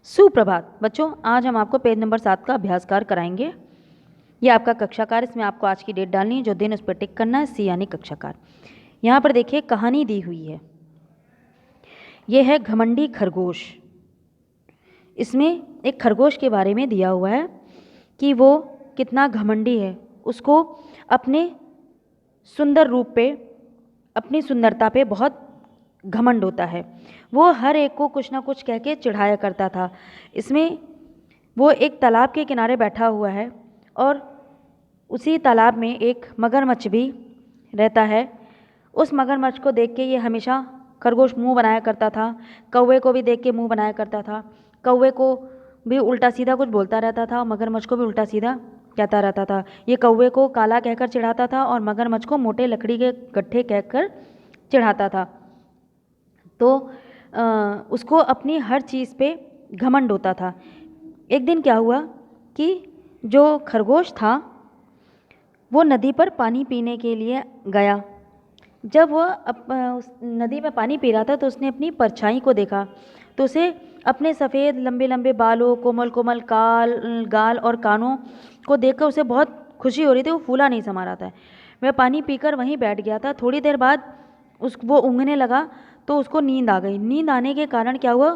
सुप्रभात बच्चों, आज हम आपको पेज नंबर 7 का अभ्यास कार्य कराएंगे। ये आपका कक्षा कार्य, इसमें आपको आज की डेट डालनी है, जो दिन उस पर टिक करना है, सी यानी कक्षा कार्य। यहाँ पर देखिए कहानी दी हुई है। ये है घमंडी खरगोश। इसमें एक खरगोश के बारे में दिया हुआ है कि वो कितना घमंडी है, उसको अपने सुंदर रूप पे, अपनी सुंदरता पे बहुत घमंड होता है। वो हर एक को कुछ ना कुछ कह के चिढ़ाया करता था। इसमें वो एक तालाब के किनारे बैठा हुआ है और उसी तालाब में एक मगरमच्छ भी रहता है। उस मगरमच्छ को देख के ये हमेशा खरगोश मुंह बनाया करता था। कौवे को भी देख के मुंह बनाया करता था। कौवे को भी उल्टा सीधा कुछ बोलता रहता था और मगरमच्छ को भी उल्टा सीधा कहता रहता था। ये कौवे को काला कहकर चिढ़ाता था और मगरमच्छ को मोटे लकड़ी के गट्ठे कहकर चिढ़ाता था। तो उसको अपनी हर चीज़ पे घमंड होता था। एक दिन क्या हुआ कि जो खरगोश था वो नदी पर पानी पीने के लिए गया। जब वह उस नदी में पानी पी रहा था तो उसने अपनी परछाई को देखा, तो उसे अपने सफ़ेद लंबे लंबे बालों, कोमल कोमल गाल और कानों को देखकर उसे बहुत खुशी हो रही थी। वो फूला नहीं समा रहा था। वह पानी पीकर वहीं बैठ गया था। थोड़ी देर बाद वो ऊँघने लगा तो उसको नींद आ गई। नींद आने के कारण क्या हुआ,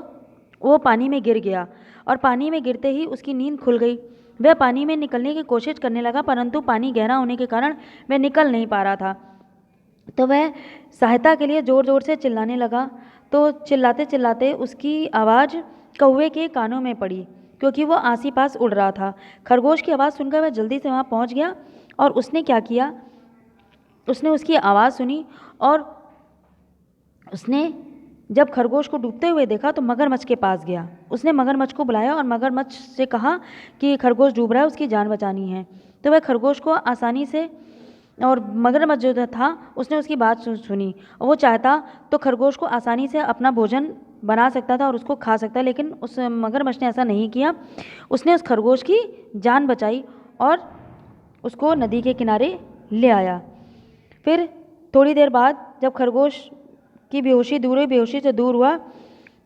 वो पानी में गिर गया और पानी में गिरते ही उसकी नींद खुल गई। वह पानी में निकलने की कोशिश करने लगा, परंतु पानी गहरा होने के कारण वह निकल नहीं पा रहा था। तो वह सहायता के लिए ज़ोर ज़ोर से चिल्लाने लगा। तो चिल्लाते चिल्लाते उसकी आवाज़ कौवे के कानों में पड़ी, क्योंकि वो आसी पास उड़ रहा था। खरगोश की आवाज़ सुनकर वह जल्दी से वहाँ पहुँच गया और उसने क्या किया, उसने उसकी आवाज़ सुनी और उसने जब खरगोश को डूबते हुए देखा तो मगरमच्छ के पास गया। उसने मगरमच्छ को बुलाया और मगरमच्छ से कहा कि खरगोश डूब रहा है, उसकी जान बचानी है। तो वह खरगोश को आसानी से, और मगरमच्छ जो था उसने उसकी बात सुनी और वो चाहता तो खरगोश को आसानी से अपना भोजन बना सकता था और उसको खा सकता, लेकिन उस मगरमच्छ ने ऐसा नहीं किया। उसने उस खरगोश की जान बचाई और उसको नदी के किनारे ले आया। फिर थोड़ी देर बाद जब खरगोश की बेहोशी दूर हुई, बेहोशी से दूर हुआ,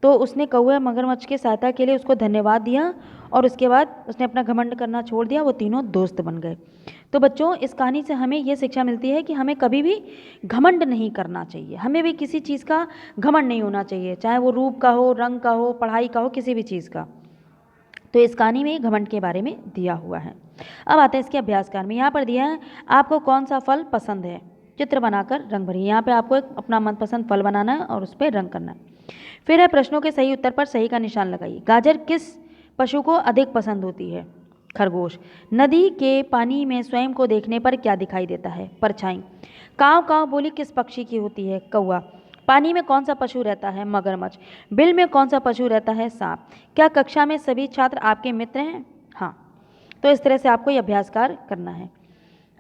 तो उसने कौवे मगरमच्छ की सहायता के लिए उसको धन्यवाद दिया और उसके बाद उसने अपना घमंड करना छोड़ दिया। वो तीनों दोस्त बन गए। तो बच्चों, इस कहानी से हमें ये शिक्षा मिलती है कि हमें कभी भी घमंड नहीं करना चाहिए। हमें भी किसी चीज़ का घमंड नहीं होना चाहिए, चाहे वो रूप का हो, रंग का हो, पढ़ाई का हो, किसी भी चीज़ का। तो इस कहानी में घमंड के बारे में दिया हुआ है। अब आते हैं इसके अभ्यास कार्य में। यहाँ पर दिया है आपको कौन सा फल पसंद है, चित्र बनाकर रंग भरिए। यहाँ पे आपको एक अपना मनपसंद फल बनाना है और उस पर रंग करना है। फिर है प्रश्नों के सही उत्तर पर सही का निशान लगाइए। गाजर किस पशु को अधिक पसंद होती है? खरगोश। नदी के पानी में स्वयं को देखने पर क्या दिखाई देता है? परछाई। काव काव बोली किस पक्षी की होती है? कौवा। पानी में कौन सा पशु रहता है? मगरमच्छ। बिल में कौन सा पशु रहता है? सांप। क्या कक्षा में सभी छात्र आपके मित्र हैं? हाँ। तो इस तरह से आपको ये अभ्यास कार्य करना है।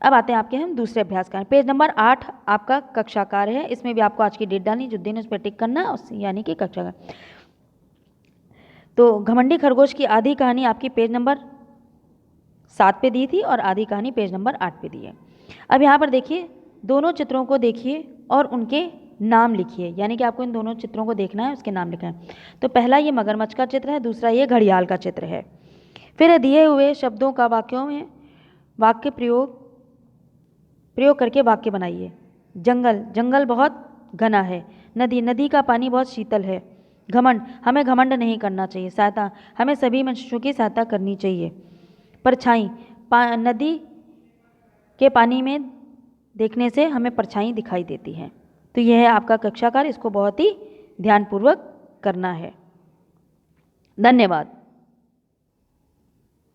अब आते हैं आपके हम दूसरे अभ्यास कार्य। पेज नंबर 8 आपका कक्षा कार्य है। इसमें भी आपको आज की डेट डालनी, जो दिन उस पर टिक करना है, यानी कि कक्षा कार्य। तो घमंडी खरगोश की आधी कहानी आपकी पेज नंबर 7 पे दी थी और आधी कहानी पेज नंबर 8 पे दी है। अब यहाँ पर देखिए, दोनों चित्रों को देखिए और उनके नाम लिखिए, यानी कि आपको इन दोनों चित्रों को देखना है, उसके नाम लिखना है। तो पहला ये मगरमच्छ का चित्र है, दूसरा ये घड़ियाल का चित्र है। फिर दिए हुए शब्दों का वाक्यों में वाक्य प्रयोग करके वाक्य बनाइए। जंगल, जंगल बहुत घना है। नदी, नदी का पानी बहुत शीतल है। घमंड, हमें घमंड नहीं करना चाहिए। सहायता, हमें सभी मनुष्यों की सहायता करनी चाहिए। परछाई, नदी के पानी में देखने से हमें परछाई दिखाई देती है। तो यह है आपका कक्षा कार्य, इसको बहुत ही ध्यानपूर्वक करना है। धन्यवाद।